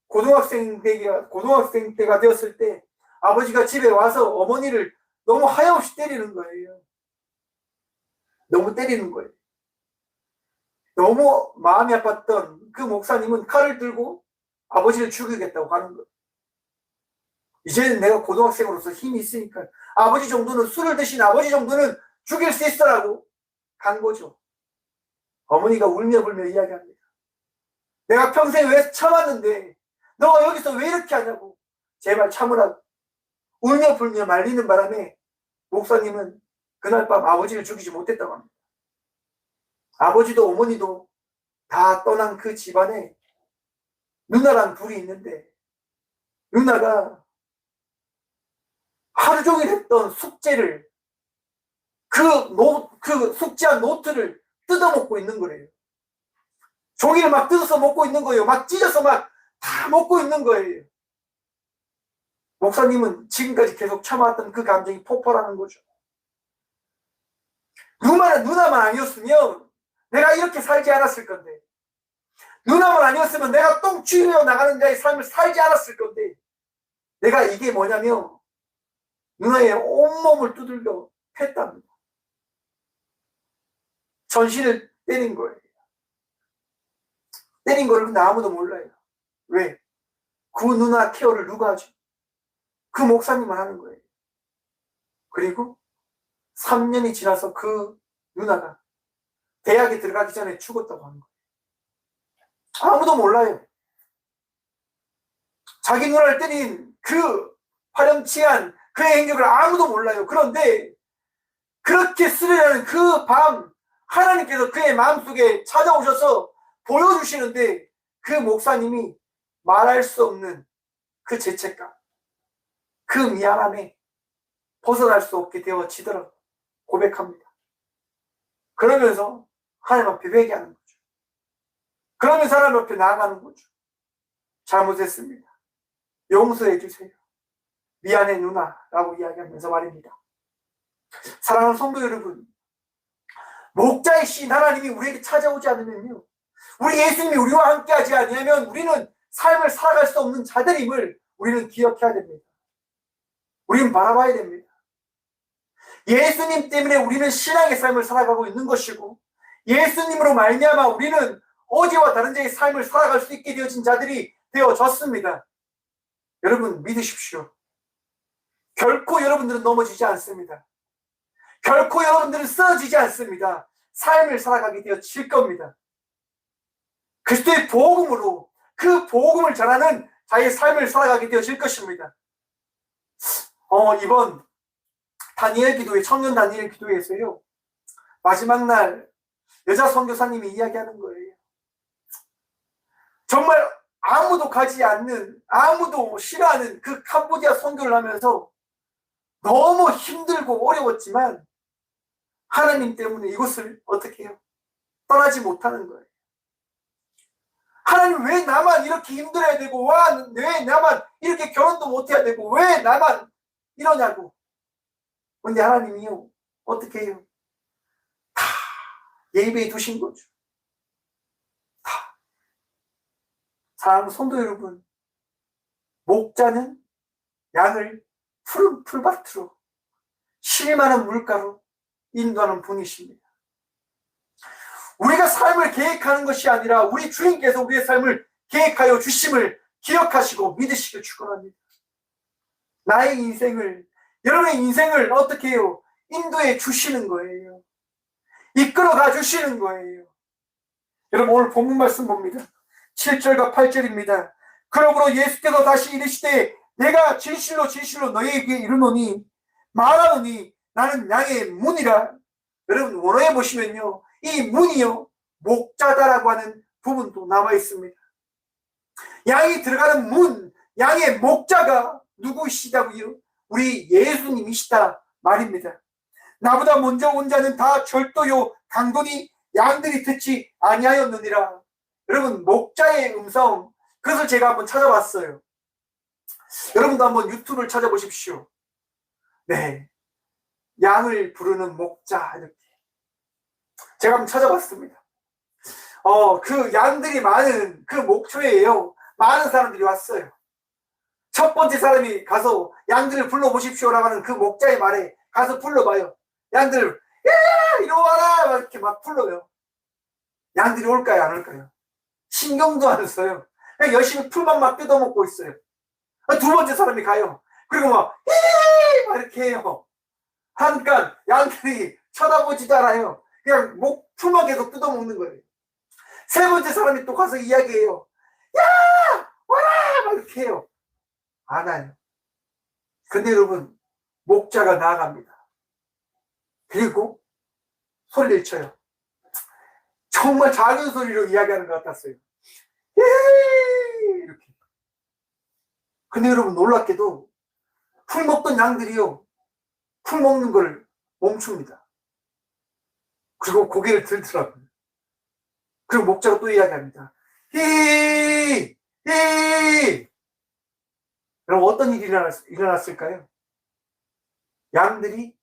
고등학생 때가 되었을 때 아버지가 집에 와서 어머니를 너무 하염없이 때리는 거예요. 너무 때리는 거예요. 너무 마음이 아팠던 그 목사님은 칼을 들고 아버지를 죽이겠다고 하는 거예요. 이제는 내가 고등학생으로서 힘이 있으니까 아버지 정도는 술을 드신 아버지 정도는 죽일 수 있어라고 간 거죠. 어머니가 울며 불며 이야기합니다. 내가 평생 왜 참았는데 너가 여기서 왜 이렇게 하냐고 제발 참으라고 울며 불며 말리는 바람에 목사님은 그날 밤 아버지를 죽이지 못했다고 합니다. 아버지도 어머니도 다 떠난 그 집안에 누나랑 둘이 있는데 누나가 하루 종일 했던 숙제를 그 숙제한 노트를 뜯어먹고 있는 거예요. 종이를 막 뜯어서 먹고 있는 거예요. 막 찢어서 막 다 먹고 있는 거예요. 목사님은 지금까지 계속 참아왔던 그 감정이 폭발하는 거죠. 누나만 아니었으면 내가 이렇게 살지 않았을 건데 누나만 아니었으면 내가 똥 치우려 나가는 자의 삶을 살지 않았을 건데 내가 이게 뭐냐면 누나의 온몸을 두들겨 팼답니다. 전신을 때린 거예요. 때린 거를 근데 아무도 몰라요. 왜? 그 누나 케어를 누가 하죠? 그 목사님만 하는 거예요. 그리고 3년이 지나서 그 누나가 대학에 들어가기 전에 죽었다고 하는 거예요. 아무도 몰라요. 자기 누나를 때린 그 파렴치한 그의 행적을 아무도 몰라요. 그런데 그렇게 쓰려는 그 밤 하나님께서 그의 마음속에 찾아오셔서 보여주시는데 그 목사님이 말할 수 없는 그 죄책감, 그 미안함에 벗어날 수 없게 되어지더라고 고백합니다. 그러면서 하나님 앞에 회개하는 거죠. 그러면서 하나님 앞에 나아가는 거죠. 잘못했습니다. 용서해 주세요. 미안해 누나라고 이야기하면서 말입니다. 사랑하는 성도 여러분, 목자의 신 하나님이 우리에게 찾아오지 않으면요 우리 예수님이 우리와 함께하지 아니하면 우리는 삶을 살아갈 수 없는 자들임을 우리는 기억해야 됩니다. 우리는 바라봐야 됩니다. 예수님 때문에 우리는 신앙의 삶을 살아가고 있는 것이고, 예수님으로 말미암아 우리는 어제와 다른 자의 삶을 살아갈 수 있게 되어진 자들이 되어졌습니다. 여러분 믿으십시오. 결코 여러분들은 넘어지지 않습니다. 결코 여러분들은 쓰러지지 않습니다. 삶을 살아가게 되어질 겁니다. 그리스도의 복음으로 그 복음을 전하는 자의 삶을 살아가게 되어질 것입니다. 이번 다니엘 기도회, 청년 다니엘 기도회에서요, 마지막 날 여자 선교사님이 이야기하는 거예요. 정말 아무도 가지 않는, 아무도 싫어하는 그 캄보디아 선교를 하면서 너무 힘들고 어려웠지만 하나님 때문에 이곳을 어떻게 해요? 떠나지 못하는 거예요. 하나님, 왜 나만 이렇게 힘들어야 되고, 왜 나만 이렇게 결혼도 못해야 되고, 왜 나만 이러냐고. 근데 하나님이요, 어떻게 해요? 다 예배에 두신 거죠. 다. 사랑하는 성도 여러분, 목자는 양을 푸른 풀밭으로 쉴 만한 물가로 인도하는 분이십니다. 우리가 삶을 계획하는 것이 아니라 우리 주인께서 우리의 삶을 계획하여 주심을 기억하시고 믿으시길 축원합니다. 나의 인생을, 여러분의 인생을 어떻게 해요? 인도해 주시는 거예요. 이끌어가 주시는 거예요. 여러분 오늘 본문 말씀 봅니다. 7절과 8절입니다. 그러므로 예수께서 다시 이르시되 내가 진실로 진실로 너희에게 이르노니 말하노니 나는 양의 문이라. 여러분 원어에 보시면요, 이 문이요 목자다라고 하는 부분도 남아 있습니다. 양이 들어가는 문, 양의 목자가 누구이시다고요? 우리 예수님이시다 말입니다. 나보다 먼저 온 자는 다 절도요 강도니 양들이 듣지 아니하였느니라. 여러분 목자의 음성, 그것을 제가 한번 찾아봤어요. 여러분도 한번 유튜브를 찾아보십시오. 네, 양을 부르는 목자, 이렇게 제가 한번 찾아봤습니다. 그 양들이 많은 그 목초에요, 많은 사람들이 왔어요. 첫 번째 사람이 가서 양들을 불러보십시오라고 하는 그 목자의 말에 가서 불러봐요. 양들, 야, 이리 와라! 이렇게 막 불러요. 양들이 올까요, 안 올까요? 신경도 안 써요. 그냥 열심히 풀만 막 뜯어먹고 있어요. 두 번째 사람이 가요. 그리고 막 이렇게 해요. 하니까 양들이 쳐다보지도 않아요. 그냥 풀만 계속 뜯어먹는 거예요. 세 번째 사람이 또 가서 이야기해요. 야! 와라! 막 이렇게 해요. 안 와요. 근데 여러분, 목자가 나아갑니다. 그리고 소리를 쳐요. 정말 작은 소리로 이야기하는 것 같았어요. 이렇게. 근데 여러분 놀랍게도 풀 먹던 양들이요, 풀 먹는 걸 멈춥니다. 그리고 고개를 들더라고요. 그리고 목자가 또 이야기합니다. 히! 그럼 어떤 일이 일어났을까요? 양들이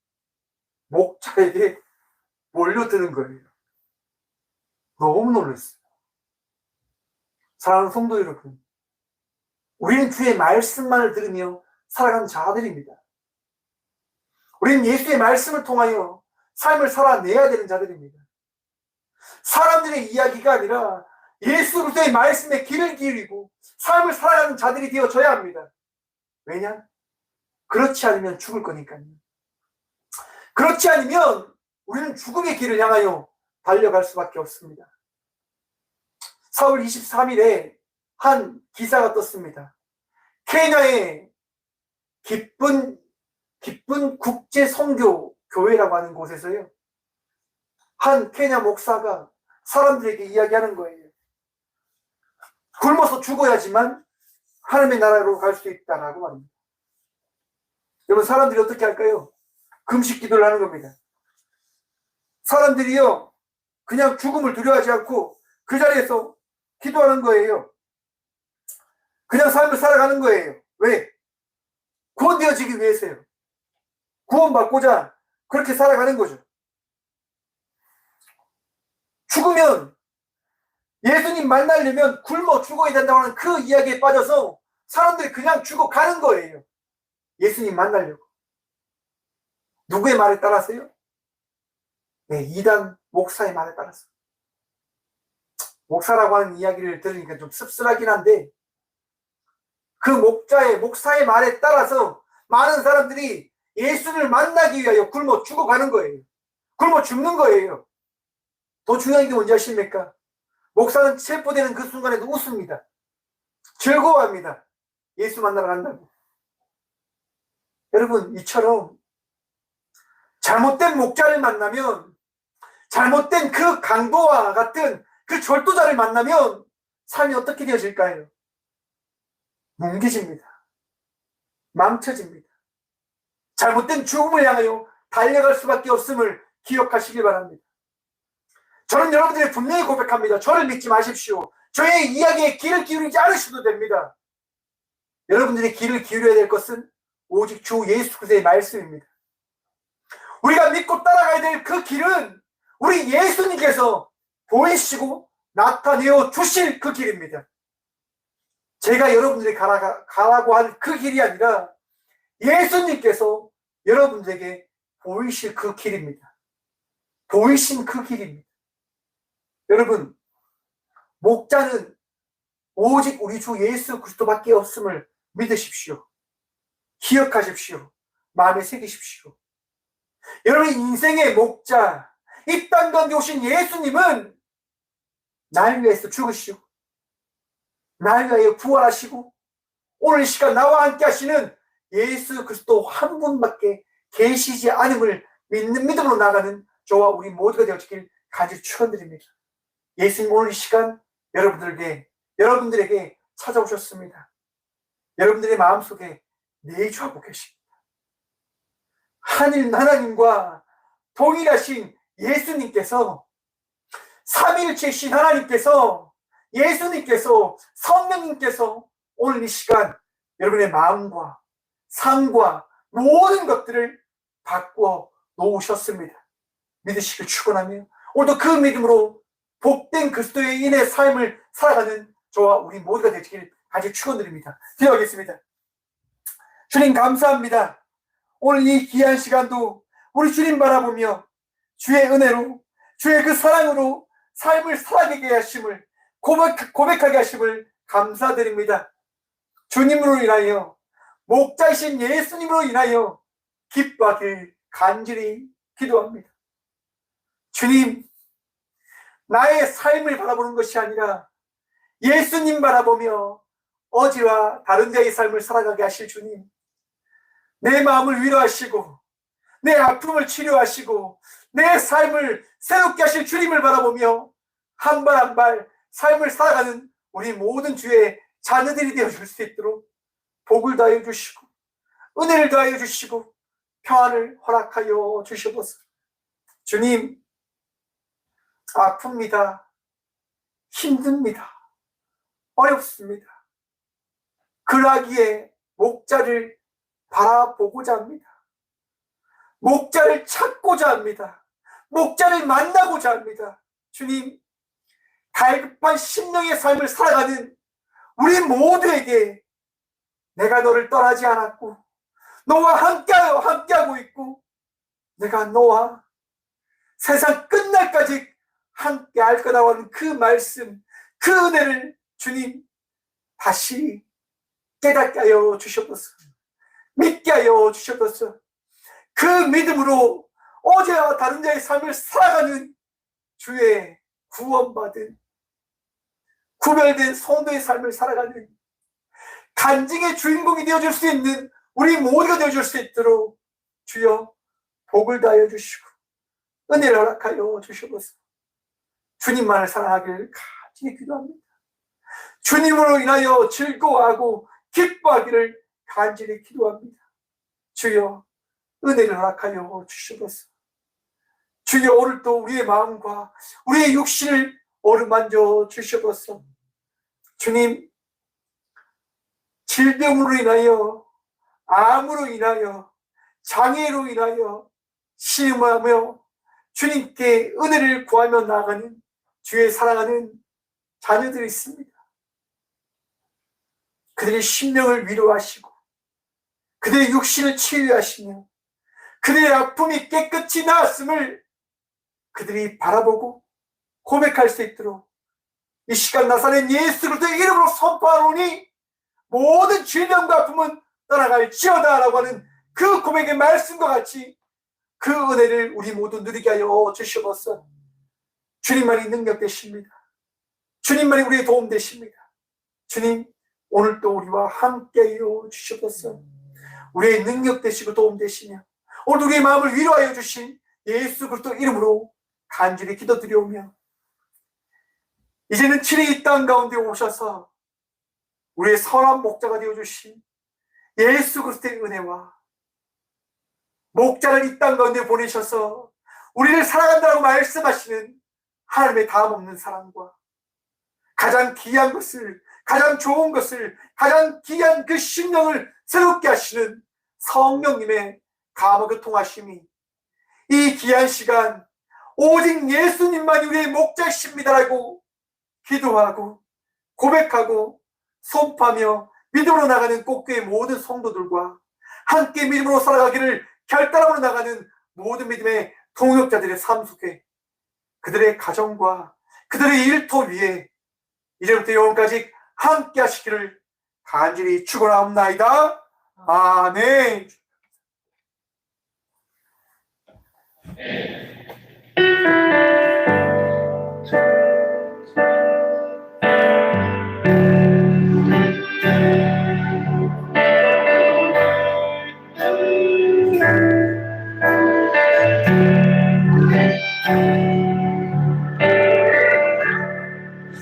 목자에게 몰려드는 거예요. 너무 놀랐어요. 사랑하는 성도 여러분, 우리는 주의 말씀만을 들으며 살아가는 자들입니다. 우리는 예수의 말씀을 통하여 삶을 살아내야 되는 자들입니다. 사람들의 이야기가 아니라 예수 그리스도의 말씀에 귀를 기울이고 삶을 살아가는 자들이 되어져야 합니다. 왜냐? 그렇지 않으면 죽을 거니까요. 그렇지 않으면 우리는 죽음의 길을 향하여 달려갈 수밖에 없습니다. 4월 23일에 한 기사가 떴습니다. 케냐의 기쁜 국제 선교 교회라고 하는 곳에서요, 한 케냐 목사가 사람들에게 이야기하는 거예요. 굶어서 죽어야지만 하나님의 나라로 갈 수 있다라고 말합니다. 여러분 사람들이 어떻게 할까요? 금식 기도를 하는 겁니다. 사람들이요 그냥 죽음을 두려워하지 않고 그 자리에서 기도하는 거예요. 그냥 삶을 살아가는 거예요. 왜? 구원되어지기 위해서요. 구원받고자 그렇게 살아가는 거죠. 죽으면 예수님 만나려면 굶어 죽어야 된다고 하는 그 이야기에 빠져서 사람들이 그냥 죽어가는 거예요. 예수님 만나려고. 누구의 말에 따라서요? 네, 이단 목사의 말에 따라서. 목사라고 하는 이야기를 들으니까 좀 씁쓸하긴 한데, 그 목사의 말에 따라서 많은 사람들이 예수를 만나기 위하여 굶어 죽어가는 거예요. 굶어 죽는 거예요. 더 중요한 게 뭔지 아십니까? 목사는 체포되는 그 순간에도 웃습니다. 즐거워합니다. 예수 만나러 간다고. 여러분, 이처럼 잘못된 목자를 만나면, 잘못된 그 강도와 같은 그 절도자를 만나면 삶이 어떻게 되어질까요? 뭉개집니다. 망쳐집니다. 잘못된 죽음을 향하여 달려갈 수밖에 없음을 기억하시길 바랍니다. 저는 여러분들이 분명히 고백합니다. 저를 믿지 마십시오. 저의 이야기에 귀를 기울이지 않으셔도 됩니다. 여러분들이 귀를 기울여야 될 것은 오직 주 예수 그리스도의 말씀입니다. 우리가 믿고 따라가야 될 그 길은 우리 예수님께서 보이시고 나타내어 주실 그 길입니다. 제가 여러분들이 가라고 한 그 길이 아니라 예수님께서 여러분들에게 보이실 그 길입니다. 보이신 그 길입니다. 여러분, 목자는 오직 우리 주 예수 그리스도밖에 없음을 믿으십시오. 기억하십시오. 마음에 새기십시오. 여러분, 인생의 목자, 이 땅 가운데 오신 예수님은 날 위해서 죽으시고 날 위하여 부활하시고 오늘 이 시간 나와 함께 하시는 예수 그리스도 한 분밖에 계시지 않음을 믿는 믿음으로 나가는 저와 우리 모두가 되어지길 간절히 축원드립니다. 예수님 오늘 이 시간 여러분들에게 찾아오셨습니다. 여러분들의 마음속에 내주하고 계십니다. 하나님과 동일하신 예수님께서, 삼위일체이신 하나님께서, 예수님께서, 성령님께서 오늘 이 시간 여러분의 마음과 삶과 모든 것들을 바꾸어 놓으셨습니다. 믿으시길 축원하며 오늘도 그 믿음으로 복된 그리스도의 인의 삶을 살아가는 저와 우리 모두가 되시길 간절히 축원드립니다. 기도하겠습니다. 주님 감사합니다. 오늘 이 귀한 시간도 우리 주님 바라보며 주의 은혜로, 주의 그 사랑으로 삶을 살아가게 하심을, 고백하게 하심을 감사드립니다. 주님으로 인하여, 목자이신 예수님으로 인하여 기뻐하길 간절히 기도합니다. 주님, 나의 삶을 바라보는 것이 아니라 예수님 바라보며 어제와 다른 자의 삶을 살아가게 하실 주님, 내 마음을 위로하시고 내 아픔을 치료하시고 내 삶을 새롭게 하실 주님을 바라보며 한 발 한 발 삶을 살아가는 우리 모든 주의 자녀들이 되어줄 수 있도록 복을 더하여 주시고 은혜를 더하여 주시고 평안을 허락하여 주시옵소서. 주님, 아픕니다. 힘듭니다. 어렵습니다. 그러하기에 목자를 바라보고자 합니다. 목자를 찾고자 합니다. 목자를 만나고자 합니다. 주님, 갈급한 심령의 삶을 살아가는 우리 모두에게 내가 너를 떠나지 않았고 너와 함께하고 있고 내가 너와 세상 끝날까지 함께할 거라고 하는 그 말씀, 그 은혜를 주님 다시 깨닫게 하여 주시옵소서. 믿게 하여 주시옵소서. 그 믿음으로 어제와 다른 자의 삶을 살아가는 주의 구원받은 구별된 성도의 삶을 살아가는 간증의 주인공이 되어줄 수 있는 우리 모두가 되어줄 수 있도록 주여 복을 다하여 주시고 은혜를 허락하여 주시옵소서. 주님만을 사랑하길 간절히 기도합니다. 주님으로 인하여 즐거워하고 기뻐하기를 간절히 기도합니다. 주여 은혜를 허락하여 주시옵소서. 주여 오늘도 우리의 마음과 우리의 육신을 어루만져 주시옵소서. 주님, 질병으로 인하여, 암으로 인하여, 장애로 인하여 시험하며 주님께 은혜를 구하며 나아가는 주의 사랑하는 자녀들이 있습니다. 그들의 심령을 위로하시고 그들의 육신을 치유하시며 그들의 아픔이 깨끗이 나았음을 그들이 바라보고 고백할 수 있도록 이 시간 나사렛 예수 그리스도의 이름으로 선포하노니 모든 질병과 아픔은 떠나갈지어다 라고 하는 그 고백의 말씀과 같이 그 은혜를 우리 모두 누리게 하여 주시옵소서. 주님만이 능력 되십니다. 주님만이 우리의 도움 되십니다. 주님, 오늘 또 우리와 함께 하여 주시옵소서. 우리의 능력 되시고 도움 되시며 오늘 우리의 마음을 위로하여 주신 예수 그리스도 이름으로 간절히 기도드리오며 이제는 친히 이 땅 가운데 오셔서 우리의 선한 목자가 되어주신 예수 그리스도의 은혜와 목자를 이 땅 가운데 보내셔서 우리를 사랑한다고 말씀하시는 하나님의 다함없는 사랑과 가장 귀한 것을, 가장 좋은 것을, 가장 귀한 그 심령을 새롭게 하시는 성령님의 감화그 통하심이 이 귀한 시간 오직 예수님만이 우리의 목자이십니다라고 기도하고 고백하고 선포하며 믿음으로 나가는 꽃교회 모든 성도들과 함께 믿음으로 살아가기를 결단하고 나가는 모든 믿음의 동역자들의 삶 속에 그들의 가정과 그들의 일터 위에 이제부터 영원까지 함께 하시기를 간절히 축원하옵나이다. 아멘.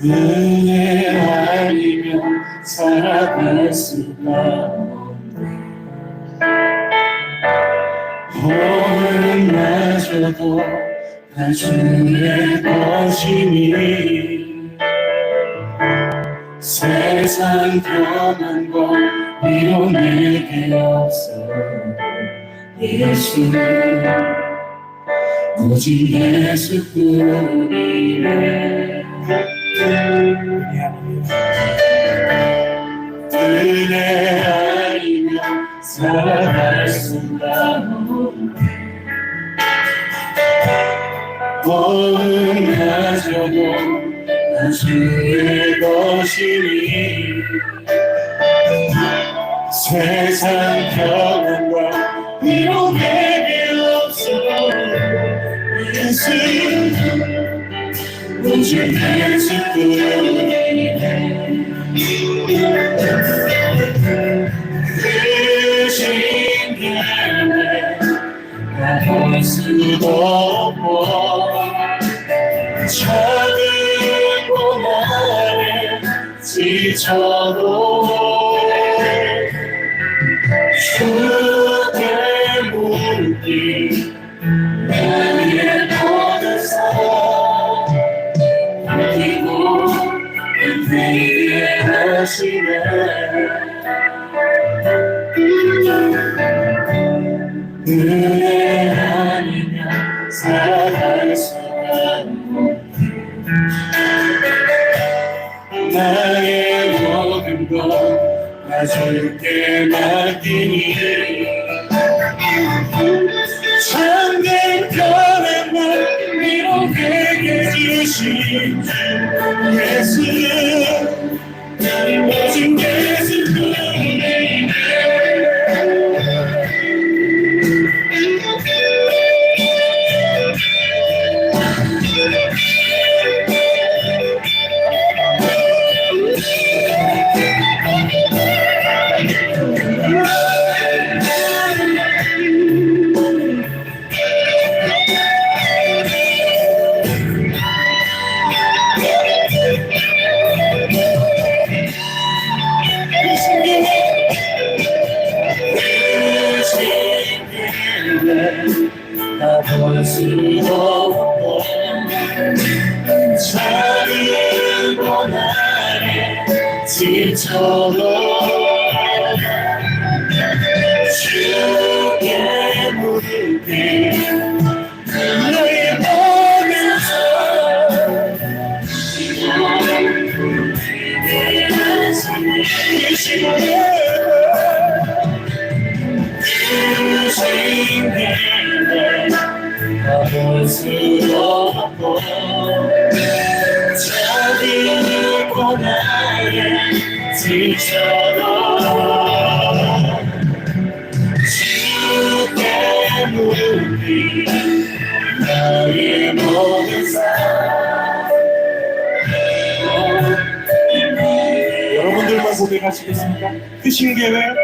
은혜 아니면 살아갈 수가 없네. 오늘 마저도 다 주의 것이니 세상 변한 건 위로 내게 없어. 예수는 오직 예수뿐이네. 은혜 아니면 살아갈 수가 없네. 어음마저도 다 주의 것이니 세상 변한 것 위로 내게 없어. 예수 오직 예수뿐이네. 의심되네 나올 수도 없고 작은 고난에 지쳐도 주의 물길 나의 모든 삶 그리고 내게 하시네. 은혜 아니면 살아갈 수가 없네. 나의 모든 것 다 주께 맡기니 참된 변한 날 위로 내게 주신 주 예수 오직 예수뿐이네. 볼 수도 없고 작은 고난에 지쳐도 주께 물게 너의 모든 삶 주신길래 가볼 수도 없고 작은 고난에 지쳐도 주 때문이 나의 모든 삶. 여러분들만 고백하시겠습니까? 그 신계회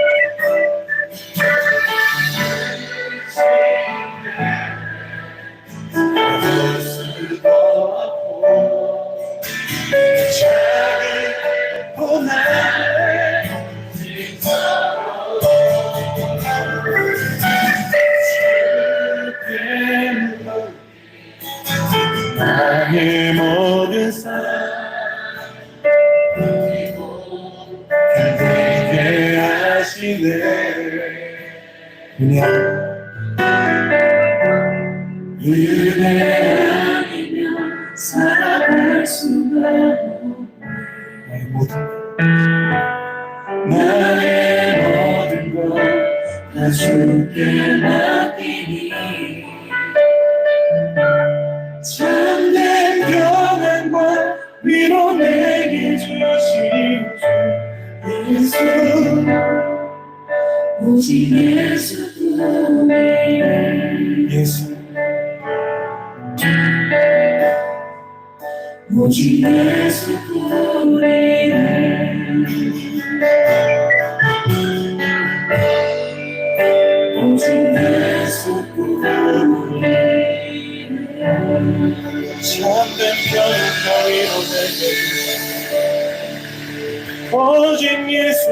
나의 모든 삶 그대께 하시네 은혜 아니면 살아갈 수가 나의 모든 나의 모든 것 다 주께 맡기니 참된 평안과 위로 내게 주신 주 예수 오직 예수뿐이네 예수 오직 예수뿐이네 오직 예수뿐이네 참된 평안과 위로 내게 오직 예수